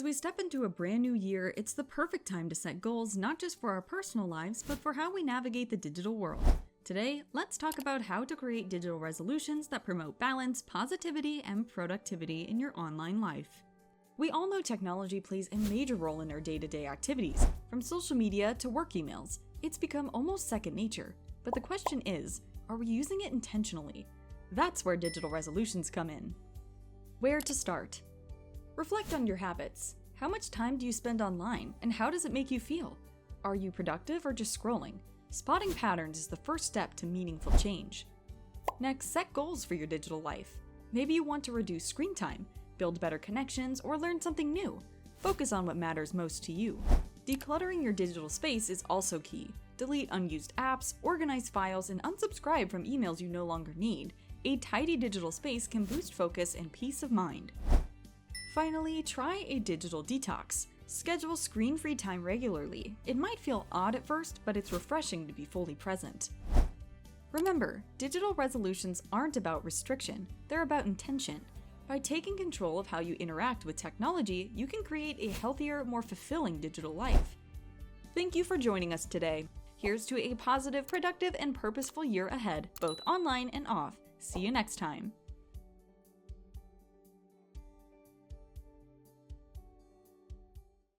As we step into a brand new year, it's the perfect time to set goals not just for our personal lives, but for how we navigate the digital world. Today, let's talk about how to create digital resolutions that promote balance, positivity, and productivity in your online life. We all know technology plays a major role in our day-to-day activities, from social media to work emails. It's become almost second nature. But the question is, are we using it intentionally? That's where digital resolutions come in. Where to start? Reflect on your habits. How much time do you spend online, and how does it make you feel? Are you productive or just scrolling? Spotting patterns is the first step to meaningful change. Next, set goals for your digital life. Maybe you want to reduce screen time, build better connections, or learn something new. Focus on what matters most to you. Decluttering your digital space is also key. Delete unused apps, organize files, and unsubscribe from emails you no longer need. A tidy digital space can boost focus and peace of mind. Finally, try a digital detox. Schedule screen-free time regularly. It might feel odd at first, but it's refreshing to be fully present. Remember, digital resolutions aren't about restriction, they're about intention. By taking control of how you interact with technology, you can create a healthier, more fulfilling digital life. Thank you for joining us today. Here's to a positive, productive, and purposeful year ahead, both online and off. See you next time.